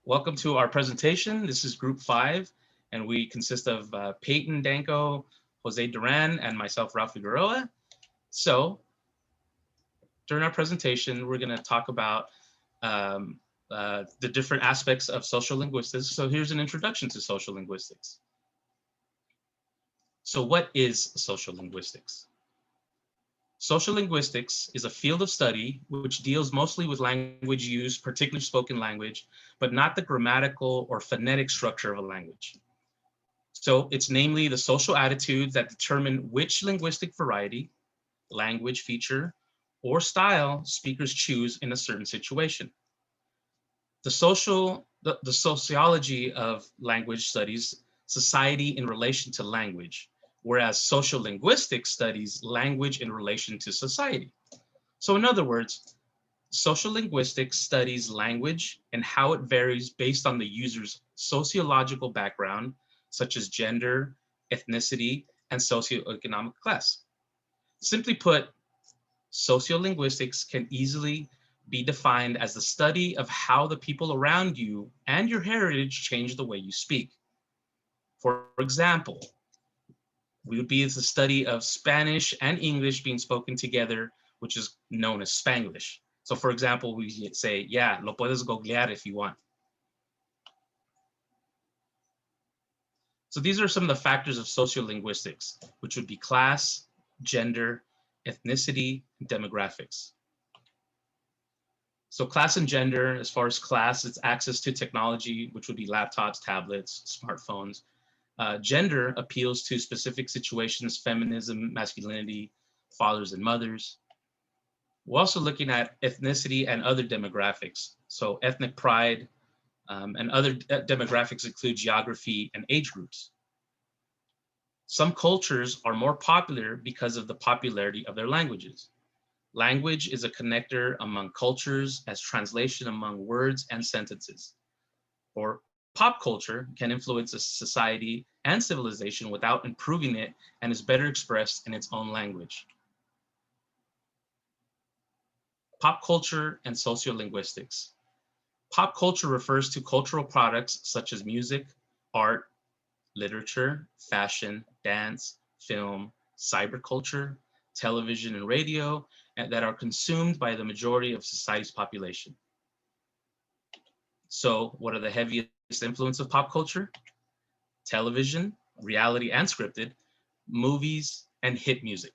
Welcome to our presentation. This is Group 5, and we consist of Peyton Danko, Jose Duran, and myself, Ralph Figueroa. So during our presentation, we're going to talk about the different aspects of social linguistics. So here's an introduction to social linguistics. So what is social linguistics? Social linguistics is a field of study which deals mostly with language use, particularly spoken language, but not the grammatical or phonetic structure of a language. So it's namely the social attitudes that determine which linguistic variety, language feature, or style speakers choose in a certain situation. The sociology of language studies society in relation to language, whereas social linguistics studies language in relation to society. So in other words, social linguistics studies language and how it varies based on the user's sociological background, such as gender, ethnicity, and socioeconomic class. Simply put, sociolinguistics can easily be defined as the study of how the people around you and your heritage change the way you speak. For example, we would be the study of Spanish and English being spoken together, which is known as Spanglish. So for example, we say, yeah, lo puedes googlear if you want. So these are some of the factors of sociolinguistics, which would be class, gender, ethnicity, and demographics. So class and gender, as far as class, it's access to technology, which would be laptops, tablets, smartphones. Gender appeals to specific situations, feminism, masculinity, fathers and mothers. We're also looking at ethnicity and other demographics. So ethnic pride and other demographics include geography and age groups. Some cultures are more popular because of the popularity of their languages. Language is a connector among cultures as translation among words and sentences. Or pop culture can influence a society and civilization without improving it and is better expressed in its own language. Pop culture and sociolinguistics. Pop culture refers to cultural products such as music, art, literature, fashion, dance, film, cyberculture, television and radio, and that are consumed by the majority of society's population. So what are the heaviest influence of pop culture? Television, reality and scripted, movies, and hit music.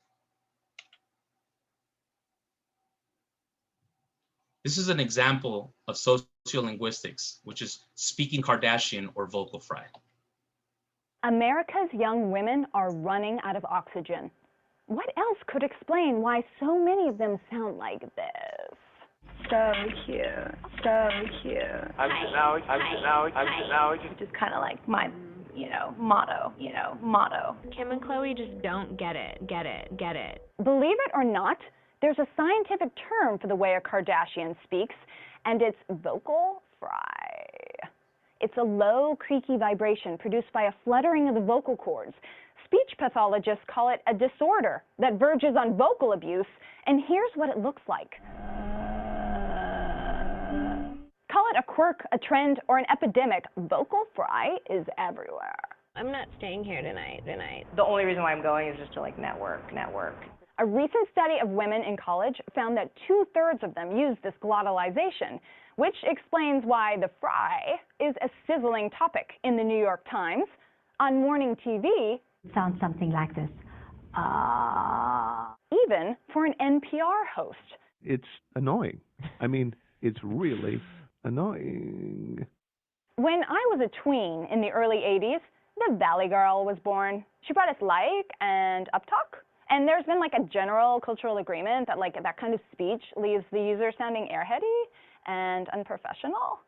This is an example of sociolinguistics, which is speaking Kardashian or vocal fry. America's young women are running out of oxygen. What else could explain why so many of them sound like this? So cute, so cute. Which is kind of like my, motto. Kim and Chloe just don't get it. Believe it or not, there's a scientific term for the way a Kardashian speaks, and it's vocal fry. It's a low, creaky vibration produced by a fluttering of the vocal cords. Speech pathologists call it a disorder that verges on vocal abuse, and here's what it looks like. Call it a quirk, a trend, or an epidemic. Vocal fry is everywhere. I'm not staying here tonight. The only reason why I'm going is just to network. A recent study of women in college found that 2/3 of them use this glottalization, which explains why the fry is a sizzling topic in the New York Times. On morning TV, sounds something like this. Even for an NPR host. It's annoying. I mean, it's really annoying. When I was a tween in the early 80s, the Valley Girl was born. She brought us like and uptalk. And there's been a general cultural agreement that that kind of speech leaves the user sounding airheady and unprofessional.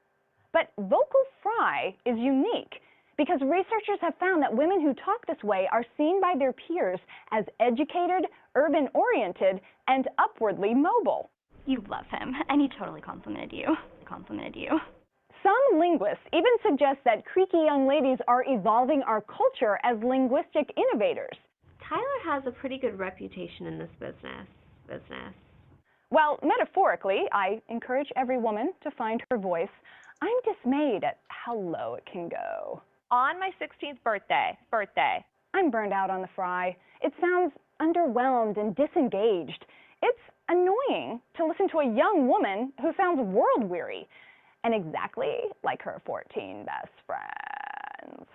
But vocal fry is unique because researchers have found that women who talk this way are seen by their peers as educated, urban-oriented, and upwardly mobile. You love him, and he totally complimented you. Some linguists even suggest that creaky young ladies are evolving our culture as linguistic innovators. Tyler has a pretty good reputation in this business. Well, metaphorically, I encourage every woman to find her voice. I'm dismayed at how low it can go. On my 16th birthday, I'm burned out on the fry. It sounds underwhelmed and disengaged. It's annoying to listen to a young woman who sounds world-weary and exactly like her 14 best friends.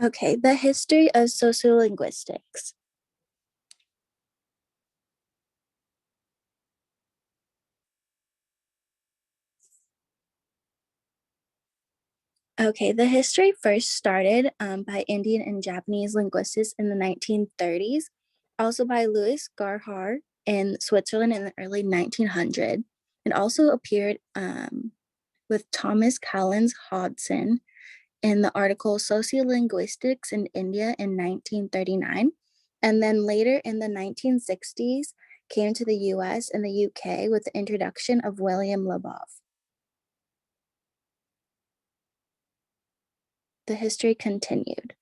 Okay, the history of sociolinguistics. Okay, the history first started by Indian and Japanese linguists in the 1930s, also by Louis Gerhardt in Switzerland in the early 1900s. It also appeared with Thomas Collins Hodgson in the article Sociolinguistics in India in 1939. And then later in the 1960s, came to the US and the UK with the introduction of William Labov. The history continued.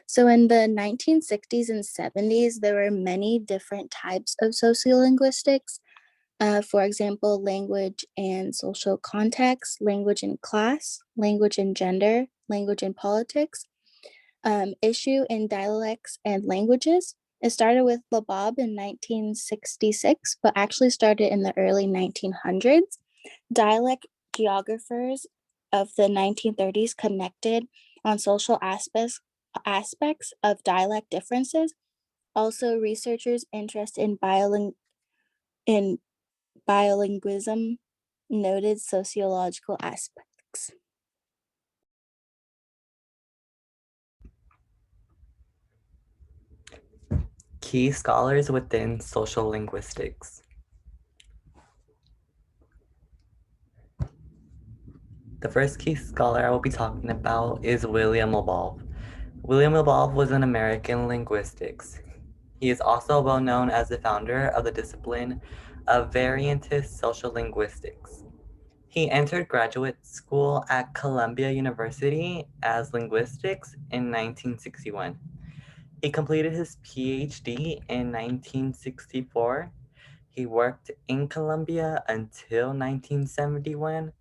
So in the 1960s and 70s, there were many different types of sociolinguistics. For example, language and social context, language and class, language and gender, language and politics, issue in dialects and languages. It started with Labov in 1966, but actually started in the early 1900s. Dialect geographers of the 1930s connected on social aspects of dialect differences. Also, researchers interested in bilingualism noted sociological aspects. Key scholars within social linguistics. The first key scholar I will be talking about is William Labov. William Labov was an American linguistics. He is also well known as the founder of the discipline of variantist social linguistics. He entered graduate school at Columbia University as linguistics in 1961. He completed his PhD in 1964. He worked in Columbia until 1971,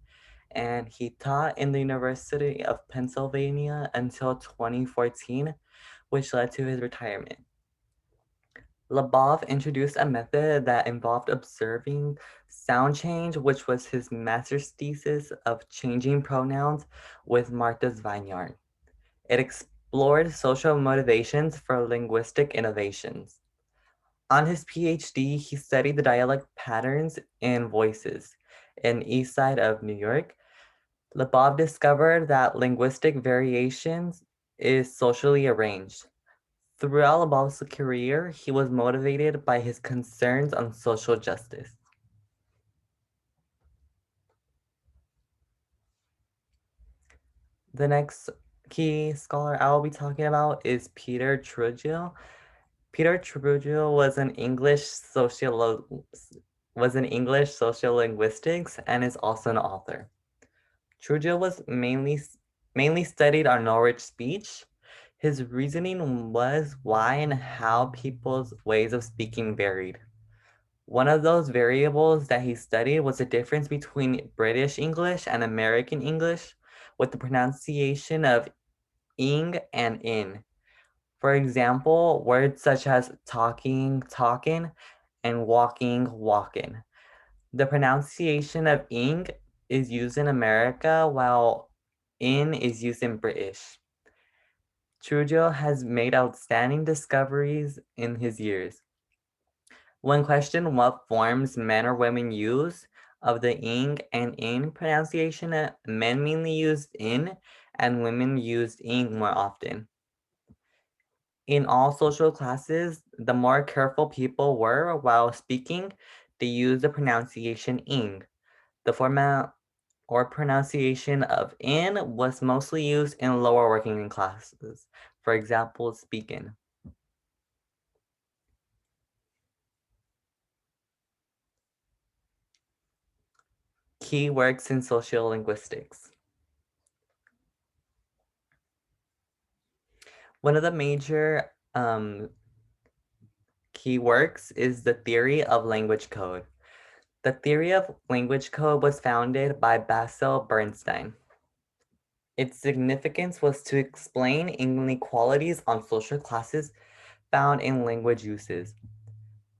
and he taught in the University of Pennsylvania until 2014, which led to his retirement. Labov introduced a method that involved observing sound change, which was his master's thesis of changing pronouns with Martha's Vineyard. It explored social motivations for linguistic innovations. On his PhD, he studied the dialect patterns in voices in East Side of New York. Labov discovered that linguistic variations is socially arranged. Throughout Labov's career, he was motivated by his concerns on social justice. The next key scholar I will be talking about is Peter Trujillo. Peter Trujillo was an English sociolinguistics and is also an author. Trujillo was mainly studied on Norwich speech. His reasoning was why and how people's ways of speaking varied. One of those variables that he studied was the difference between British English and American English with the pronunciation of ing and in. For example, words such as talking, talkin', and walking, walkin'. The pronunciation of ing is used in America while in is used in British. Trujillo has made outstanding discoveries in his years. When questioned what forms men or women use of the ing and in pronunciation, men mainly used in and women used ing more often. In all social classes, the more careful people were while speaking, they used the pronunciation ing. The format or pronunciation of in was mostly used in lower working classes, for example, speaking. key works in sociolinguistics. One of the major key works is the theory of language code. The theory of language code was founded by Basil Bernstein. Its significance was to explain inequalities on social classes found in language uses.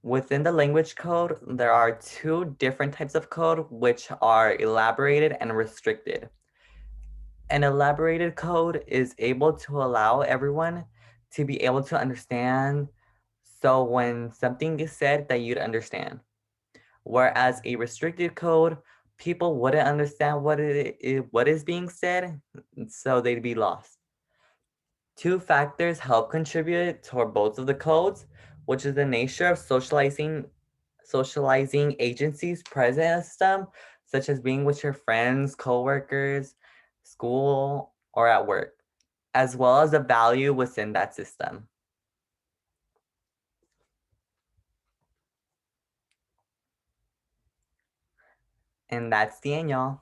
Within the language code, there are two different types of code, which are elaborated and restricted. An elaborated code is able to allow everyone to be able to understand. So when something is said, that you'd understand. Whereas a restricted code, people wouldn't understand what is being said, so they'd be lost. Two factors help contribute toward both of the codes, which is the nature of socializing agencies present in a system, such as being with your friends, coworkers, school, or at work, as well as the value within that system. And that's the end, y'all.